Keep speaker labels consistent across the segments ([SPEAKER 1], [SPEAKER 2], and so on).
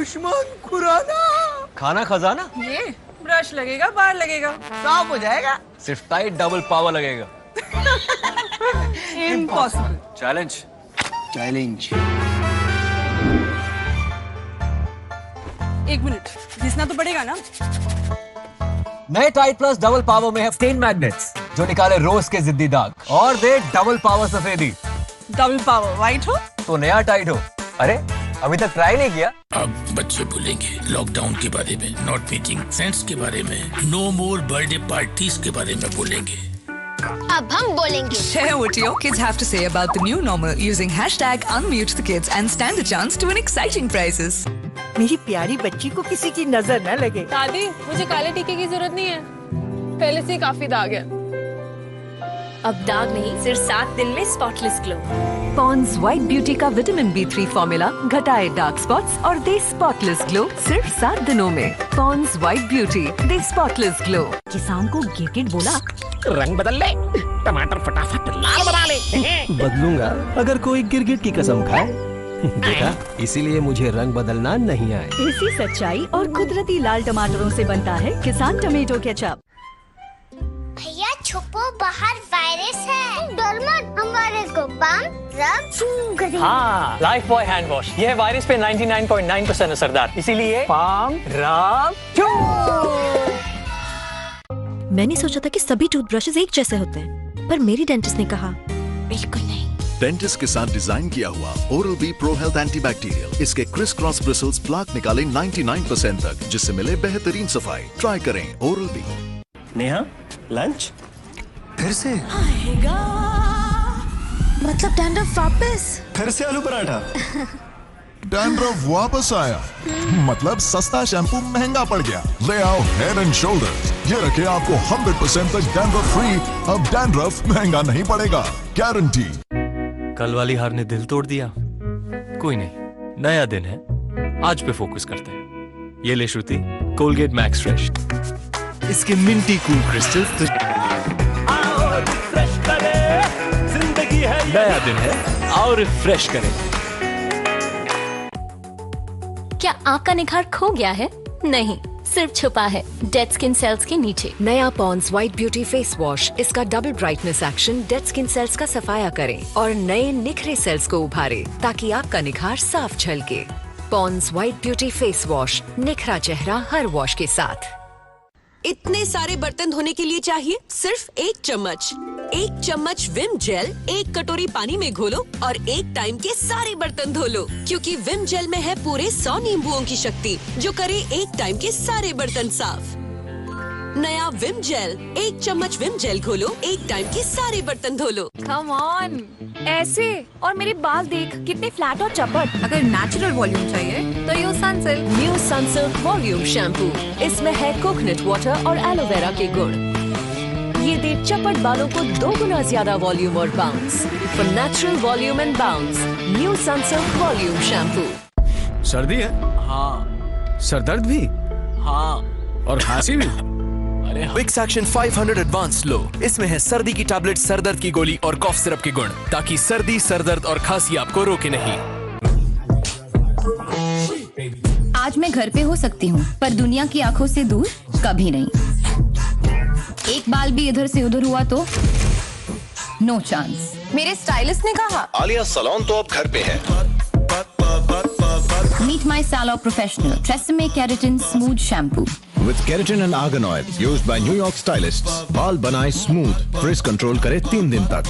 [SPEAKER 1] दुश्मन खुराना।
[SPEAKER 2] खाना खजाना।
[SPEAKER 3] ये ब्रश लगेगा, बार लगेगा,
[SPEAKER 1] साफ हो जाएगा।
[SPEAKER 2] सिर्फ टाइट डबल पावर लगेगा।
[SPEAKER 3] इम्पॉसिबल।
[SPEAKER 2] चैलेंज।
[SPEAKER 1] चैलेंज।
[SPEAKER 3] 1 मिनट, घिसना तो पड़ेगा ना।
[SPEAKER 2] नए टाइट प्लस डबल पावर में है स्टेन मैग्नेट्स जो निकाले रोज के जिद्दी दाग और दे डबल पावर सफेदी।
[SPEAKER 3] डबल पावर व्हाइट हो
[SPEAKER 2] तो नया टाइट हो। अरे अभी तक ट्राई नहीं किया?
[SPEAKER 4] अब बच्चे बोलेंगे लॉकडाउन के बारे में, नॉट मेकिंग सेंस के बारे में, नो मोर बर्थडे पार्टीज के बारे में बोलेंगे।
[SPEAKER 5] अब हम बोलेंगे।
[SPEAKER 6] Share what your kids have to say about the new normal using hashtag unmute the kids and stand a chance to win exciting prizes.
[SPEAKER 7] मेरी प्यारी बच्ची को किसी की नजर न लगे।
[SPEAKER 8] दादी, मुझे काले टीके की जरूरत नहीं है, पहले से ही काफी दाग है।
[SPEAKER 5] अब दाग नहीं, सिर्फ 7 दिन में spotless glow.
[SPEAKER 9] Pond's white beauty का विटामिन B3 फॉर्मूला घटाए डार्क स्पॉट्स और दे स्पॉटलेस ग्लो सिर्फ 7 दिनों में। पॉन्ड्स व्हाइट ब्यूटी दे स्पॉटलेस ग्लो।
[SPEAKER 7] किसान को गिरगिट बोला,
[SPEAKER 10] रंग बदल ले, टमाटर फटाफट लाल बना ले।
[SPEAKER 11] बदलूंगा अगर कोई गिरगिट की कसम खाए। देखा, इसीलिए मुझे रंग बदलना नहीं आए।
[SPEAKER 7] ऐसी सच्चाई और कुदरती लाल टमाटरों से बनता है किसान टमेटो केचप।
[SPEAKER 5] भैया छुपो, बाहर वायरस है। डर मत, हमारे को पंप रब जूम करें।
[SPEAKER 10] हाँ, लाइफ बॉय हैंड वॉश, ये है वायरस पे 99.9% असरदार, इसीलिए पाम राम।
[SPEAKER 12] मैंने सोचा था कि सभी टूथब्रशेस एक जैसे होते हैं, पर मेरी डेंटिस्ट ने कहा बिल्कुल नहीं।
[SPEAKER 13] डेंटिस्ट के साथ डिजाइन किया हुआ Oral B Pro Health antibacterial, इसके क्रिस क्रॉस ब्रिसल्स प्लाक निकाले 99% तक, जिससे मिले बेहतरीन सफाई। ट्राई करें ओरल बी।
[SPEAKER 11] नेहा, लंच
[SPEAKER 1] फिर से?
[SPEAKER 12] मतलब डैंड्रफ वापस?
[SPEAKER 11] फिर से आलू पराठा।
[SPEAKER 14] डैंड्रफ वापस आया, मतलब सस्ता शैम्पू महंगा पड़ गया। ले आओ हेड एंड शोल्डर्स, ये रखे आपको 100% तक डैंड्रफ फ्री। अब डैंड्रफ महंगा नहीं पड़ेगा, गारंटी।
[SPEAKER 2] कल वाली हार ने दिल तोड़ दिया। कोई नहीं, नया दिन है, आज पे फोकस करते हैं। ये ले श्रुति, कोलगेट मैक्स फ्रेश, इसके मिंटी कूल क्रिस्टल्स। जिंदगी है, नया दिन है, आओ रिफ्रेश करें।
[SPEAKER 5] क्या आँख का निखार खो गया है? नहीं, सिर्फ छुपा है डेड स्किन सेल्स के नीचे।
[SPEAKER 9] नया Pond's white beauty face wash, इसका double brightness action dead skin cells का सफाया करे और नए निखरे सेल्स को उभारे ताकि आपका निखार साफ झलके। Pond's white beauty face wash, निखरा चेहरा हर वॉश के साथ।
[SPEAKER 6] इतने सारे बर्तन धोने के लिए चाहिए सिर्फ 1 चम्मच। 1 चम्मच विम जेल 1 कटोरी पानी में घोलो और 1 टाइम के सारे बर्तन धो लो, क्योंकि विम जेल में है पूरे 100 नींबुओं की शक्ति जो करे 1 टाइम के सारे बर्तन साफ। नया विम जेल, 1 चम्मच विम जेल घोलो, 1 टाइम के सारे बर्तन धो लो।
[SPEAKER 8] कम ऑन, ऐसे। और मेरे बाल देख कितने फ्लैट और चपट।
[SPEAKER 3] अगर नेचुरल वॉल्यूम चाहिए
[SPEAKER 8] तो use Sunsilk.
[SPEAKER 9] New Sunsilk volume shampoo, इसमें है कोकोनट वाटर और एलोवेरा के गुण। ये दे चपट बालों को 2 गुना ज्यादा वॉल्यूम और bounce. For natural volume and bounce, new Sunsilk volume shampoo.
[SPEAKER 11] सर्दी है?
[SPEAKER 2] हाँ।
[SPEAKER 11] सरदर्द भी?
[SPEAKER 2] हाँ।
[SPEAKER 11] और खांसी भी?
[SPEAKER 15] विक्स एक्शन 500 एडवांस लो, इसमें है सर्दी की टैबलेट, सरदर्द की गोली और कॉफ सिरप के गुण, ताकि सर्दी, सरदर्द और खांसी आपको रोके नहीं।
[SPEAKER 8] आज मैं घर पे हो सकती हूँ, पर दुनिया की आंखों से दूर कभी नहीं। एक बाल भी इधर से उधर हुआ तो नो चांस। मेरे स्टाइलिस्ट ने कहा
[SPEAKER 13] आलिया सलोन तो अब घर पे है।
[SPEAKER 8] Meet my salon professional TRESemme keratin smooth shampoo
[SPEAKER 16] with keratin and argan oil used by New York stylists। बाल बनाए स्मूथ, फ्रिज कंट्रोल करे 3 दिन तक।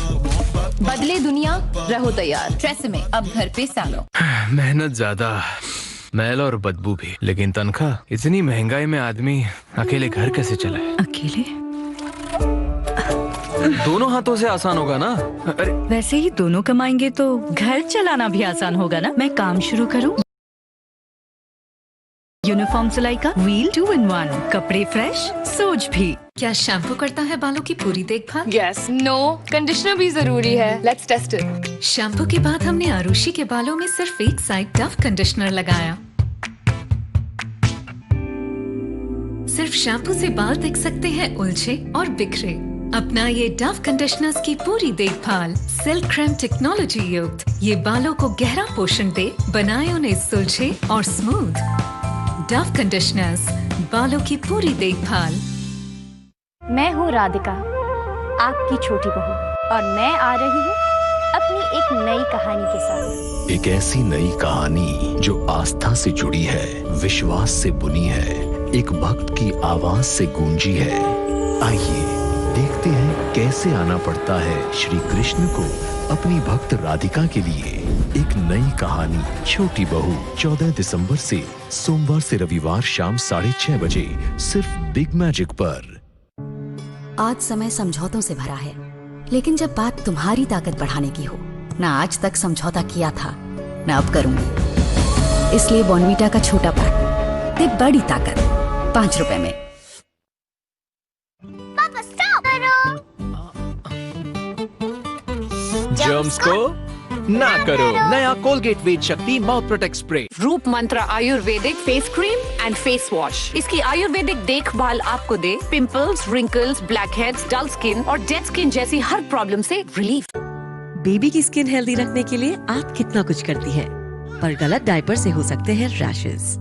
[SPEAKER 8] बदले दुनिया, रहो तैयार। ट्रेसेमे अब घर पे सैलो।
[SPEAKER 15] मेहनत ज्यादा, मैल और बदबू भी, लेकिन तनख्वाह। इतनी महंगाई में आदमी अकेले घर कैसे चलाए?
[SPEAKER 7] अकेले?
[SPEAKER 15] दोनों हाथों से आसान होगा ना? अरे
[SPEAKER 7] वैसे ही दोनों कमाएंगे तो घर चलाना भी आसान होगा ना। मैं काम शुरू करूं? यूनिफॉर्म सिलाई का व्हील 2 in 1, कपड़े फ्रेश, सोच भी।
[SPEAKER 6] क्या शैम्पू करता है बालों की पूरी देखभाल?
[SPEAKER 8] यस। नो, कंडीशनर भी जरूरी है। Let's test it.
[SPEAKER 6] शैम्पू के बाद हमने आरुषि के बालों में सिर्फ एक साइड डव कंडीशनर लगाया। सिर्फ शैम्पू से बाल दिख सकते हैं उलझे और बिखरे,
[SPEAKER 17] अपना ये डव कंडीशनर्स की पूरी देखभाल सिल्क क्रीम टेक्नोलॉजी युक्त ये बालों को गहरा पोषण दे, बनाए उन्हें सुलझे और स्मूथ। डव कंडीशनर्स, बालों की पूरी देखभाल।
[SPEAKER 18] मैं हूँ राधिका, आपकी छोटी बहू, और मैं आ रही हूँ अपनी एक नई कहानी के साथ।
[SPEAKER 16] एक ऐसी नई कहानी जो आस्था से जुड़ी है, विश्वास से बुनी है, एक भक्त की आवाज से गूंजी है। आइए देखते हैं कैसे आना पड़ता है श्री कृष्ण को अपनी भक्त राधिका के लिए एक नई कहानी। छोटी बहू 14 दिसंबर से सोमवार से रविवार शाम 6:30 बजे सिर्फ बिग मैजिक पर।
[SPEAKER 19] आज समय समझौतों से भरा है, लेकिन जब बात तुम्हारी ताकत बढ़ाने की हो, ना आज तक समझौता किया था ना अब करूंगी। इसलिए बॉर्नवीटा का छोटा पैक दे बड़ी ताकत 5 रुपए में।
[SPEAKER 15] जर्म्स को ना करो। नया कोलगेट वेद शक्ति mouth protect spray.
[SPEAKER 20] Roop Mantra Ayurvedic face cream and face wash. इसकी आयुर्वेदिक देखभाल आपको दे pimples, wrinkles, blackheads, dull skin और डेड स्किन जैसी हर प्रॉब्लम से रिलीफ।
[SPEAKER 21] बेबी की स्किन हेल्दी रखने के लिए आप कितना कुछ करती हैं, पर गलत डायपर से हो सकते हैं रैशेस।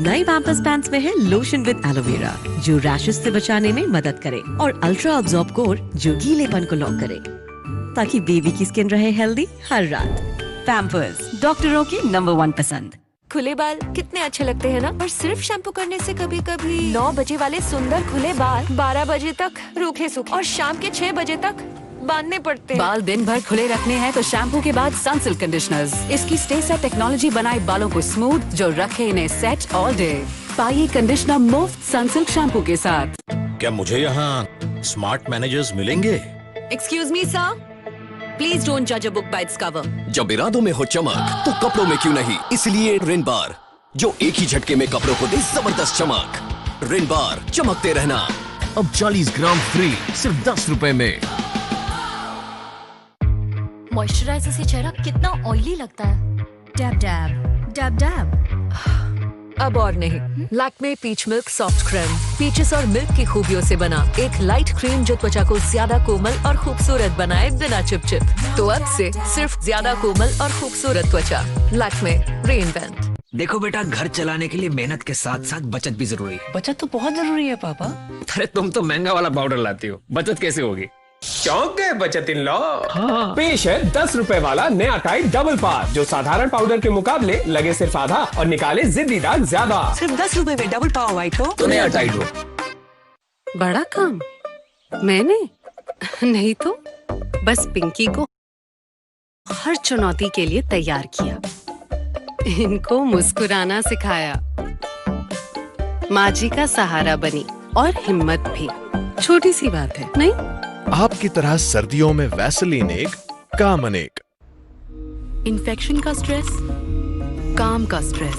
[SPEAKER 21] नए पैम्पर्स पैंट्स में है लोशन विद एलोवेरा जो रैशेस से बचाने में मदद करे, और अल्ट्रा अब्सॉर्ब कोर जो गीलेपन को लॉक करे, ताकि बेबी की स्किन रहे हेल्दी हर रात। पैम्पर्स, डॉक्टरों की नंबर 1 पसंद।
[SPEAKER 6] खुले बाल कितने अच्छे लगते हैं ना, पर सिर्फ शैम्पू करने से कभी कभी 9 बजे वाले सुंदर खुले बाल 12 बजे तक रूखे सूखे और शाम के 6 बजे तक बांधने पड़ते हैं।
[SPEAKER 22] बाल दिन भर खुले रखने हैं तो शैम्पू के बाद सनसिल्क कंडीशनर्स। इसकी स्टे सेट टेक्नोलॉजी बनाए बालों को स्मूथ जो रखे इन्हें सेट ऑल डे। पाइए कंडीशनर मुफ्त सनसिल्क शैम्पू के साथ।
[SPEAKER 16] क्या मुझे यहाँ स्मार्ट मैनेजर्स मिलेंगे?
[SPEAKER 6] Excuse me sir, please don't जज a book by its cover.
[SPEAKER 23] जब इरादों में हो चमक तो कपड़ों में क्यों नहीं, इसलिए रिन बार जो एक ही झटके में कपड़ों को दे जबरदस्त चमक। रिन बार, चमकते रहना।
[SPEAKER 16] अब 40 ग्राम फ्री सिर्फ 10 रुपए में।
[SPEAKER 12] मॉइस्चराइजर से चेहरा कितना ऑयली लगता है। Dab dab dab dab.
[SPEAKER 9] अब और नहीं, Lakme peach milk soft cream peaches और मिल्क की खूबियों से बना एक लाइट क्रीम जो त्वचा को ज्यादा कोमल और खूबसूरत बनाए बिना चिपचिप। तो अब से सिर्फ ज्यादा कोमल और खूबसूरत त्वचा। लैक्मे रीइन्वेंट।
[SPEAKER 1] देखो बेटा, घर चलाने के लिए मेहनत के साथ साथ बचत भी जरूरी है।
[SPEAKER 10] बचत तो बहुत जरूरी है पापा।
[SPEAKER 1] अरे तुम तो महंगा वाला पाउडर लाती हो, बचत कैसे होगी?
[SPEAKER 24] चौंक गए बचत इन लॉ। पेश है 10 रुपए वाला नया टाइड डबल पार जो साधारण पाउडर के मुकाबले लगे सिर्फ आधा और निकाले जिद्दी दाग ज्यादा।
[SPEAKER 21] सिर्फ 10 रुपए में डबल पावर व्हाइट हो
[SPEAKER 24] तो नया टाइड हो।
[SPEAKER 21] बड़ा काम मैंने नहीं तो बस पिंकी को हर चुनौती के लिए तैयार किया, इनको मुस्कुराना सिखाया, माँ जी का सहारा बनी और हिम्मत भी। छोटी सी बात है नहीं?
[SPEAKER 16] आपकी तरह सर्दियों में वैसलीन एक, काम अनेक।
[SPEAKER 21] इन्फेक्शन का स्ट्रेस, काम का स्ट्रेस,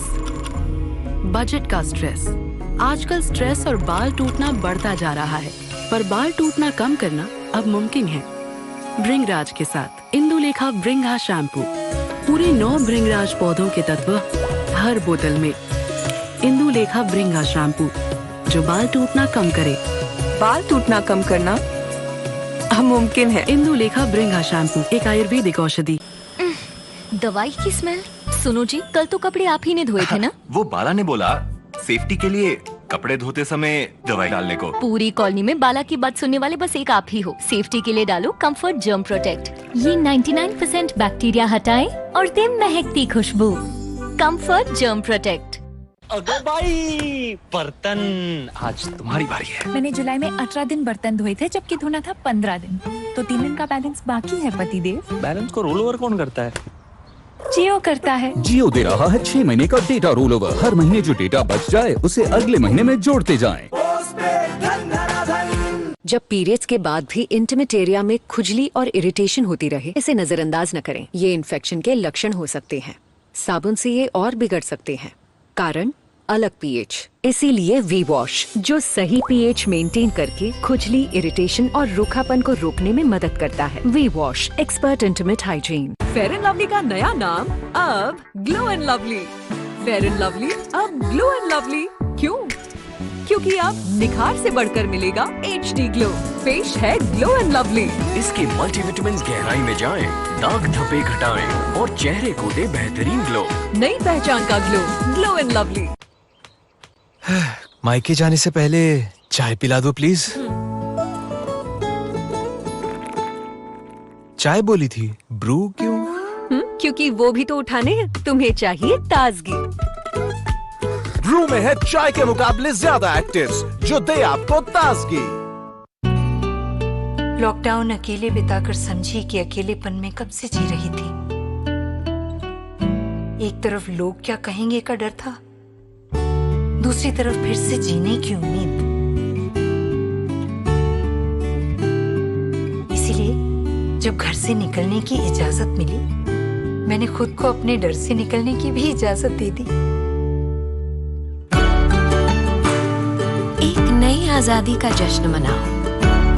[SPEAKER 21] बजट का स्ट्रेस। आजकल स्ट्रेस और बाल टूटना बढ़ता जा रहा है, पर बाल टूटना कम करना अब मुमकिन है भृंगराज के साथ। इंदुलेखा भृंगा शैम्पू, पूरे 9 भृंगराज पौधों के तत्व हर बोतल में। इंदुलेखा भृंगा शैम्पू जो बाल टूटना कम करे। बाल टूटना कम करना अब मुमकिन है। इंदुलेखा भृंगा शैम्पू एक आयुर्वेदिक औषधि।
[SPEAKER 12] दवाई की स्मेल। सुनो जी, कल तो कपड़े आप ही ने धोए थे ना?
[SPEAKER 25] वो बाला ने बोला सेफ्टी के लिए कपड़े धोते समय दवाई डालने को।
[SPEAKER 12] पूरी कॉलोनी में बाला की बात सुनने वाले बस एक आप ही हो। सेफ्टी के लिए डालो कंफर्ट जर्म प्रोटेक्ट। ये 99% बैक्टीरिया हटाए और दे महकती खुशबू। Comfort germ protect.
[SPEAKER 2] अगो भाई, बर्तन आज तुम्हारी बारी है।
[SPEAKER 26] मैंने जुलाई में 18 दिन बर्तन धोए थे, जबकि धोना था 15 दिन, तो 3 दिन का बैलेंस बाकी है पतिदेव।
[SPEAKER 2] बैलेंस को रोल ओवर कौन करता है?
[SPEAKER 26] जियो करता है।
[SPEAKER 27] जियो दे रहा है 6 महीने का डेटा रोल ओवर। हर महीने जो डेटा बच जाए उसे अगले महीने में जोड़ते जाएं।
[SPEAKER 9] जब पीरियड्स के बाद भी इंटिमेट एरिया में खुजली और इरिटेशन होती रहे, इसे नजरअंदाज न करें। ये इन्फेक्शन के लक्षण हो सकते हैं। साबुन से ये और बिगड़ सकते हैं। कारण अलग पीएच। इसीलिए वी वॉश जो सही पीएच मेंटेन करके खुजली, इरिटेशन और रूखापन को रोकने में मदद करता है। V Wash, expert intimate hygiene.
[SPEAKER 6] Fair and Lovely का नया नाम अब Glow and Lovely. Fair and Lovely अब ग्लो एंड लवली। क्यों?
[SPEAKER 9] क्योंकि अब निखार से बढ़कर मिलेगा HD ग्लो। पेश है ग्लो एंड लवली।
[SPEAKER 23] इसके मल्टीविटामिन गहराई में जाएं, दाग धब्बे घटाएं और चेहरे को दे बेहतरीन ग्लो।
[SPEAKER 9] नई पहचान का ग्लो, ग्लो एंड लवली।
[SPEAKER 2] मायके जाने से पहले चाय पिला दो प्लीज। चाय बोली थी, ब्रू क्यों?
[SPEAKER 9] क्योंकि वो भी तो उठाने हैं। तुम्हें चाहिए ताजगी।
[SPEAKER 3] ब्रू में है चाय के मुकाबले ज्यादा एक्टिव्स जो दे आपको ताजगी।
[SPEAKER 4] लॉकडाउन अकेले बिताकर समझी कि अकेलेपन में कब से जी रही थी। एक तरफ लोग क्या कहेंगे का डर था, दूसरी तरफ फिर से जीने की उम्मीद। इसीलिए जब घर से निकलने की इजाजत मिली, मैंने खुद को अपने डर से निकलने की भी इजाजत दे दी।
[SPEAKER 9] एक नई आजादी का जश्न मनाओ,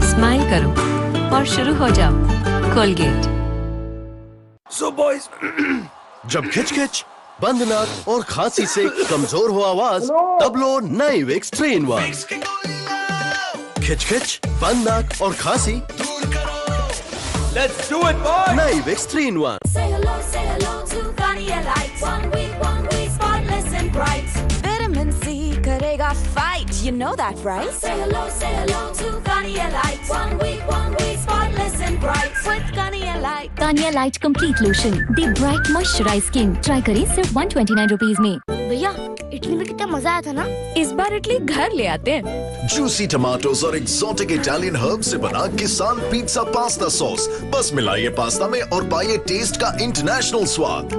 [SPEAKER 9] स्माइल करो और शुरू हो जाओ कोलगेट।
[SPEAKER 5] सो बॉयज, जब खिच-खिच, बंद नाक और खांसी से कमजोर हो आवाज, तब लो नई विक्स 3-in-1। खिच-खिच, बंद नाक और खांसी,
[SPEAKER 3] Let's do it, boys!
[SPEAKER 5] नई Vicks 3-in-1।
[SPEAKER 7] Say hello to Garnier Light. 1 week, spotless and bright. Vitamin C करेगा fight, you know that, right? Say hello to Garnier Light. 1 week, spotless and bright. With Garnier Light.
[SPEAKER 12] Garnier Light Complete Lotion, the bright moisturized skin. Try करें सिर्फ 129 rupees में।
[SPEAKER 18] भैया Italy में कितना मजा आया था ना।
[SPEAKER 9] इस बार इटली घर ले आते हैं।
[SPEAKER 11] जूसी टमाटोस और एक्सोटिक इटालियन हर्ब्स से बना किसान पिज्जा पास्ता सॉस। बस मिलाइए पास्ता में और पाइए टेस्ट का इंटरनेशनल स्वाद।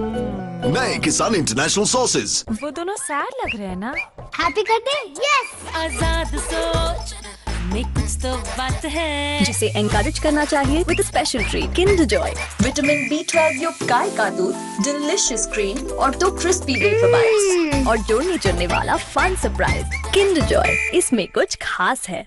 [SPEAKER 11] नए किसान इंटरनेशनल सॉसेस।
[SPEAKER 18] वो दोनों सैड लग रहे हैं ना। Happy birthday, yes. आजाद सोच में कुछ तो बात है,
[SPEAKER 9] जिसे एनकरेज करना चाहिए with special treat Kinder Joy.
[SPEAKER 13] Vitamin B12 युक्त गाय का दूध, डिलिशियस क्रीम और 2 क्रिस्पी वेफर बाइट्स
[SPEAKER 9] और जोड़ने चुनने वाला फन सरप्राइज किंडर जॉय। इसमें कुछ खास है।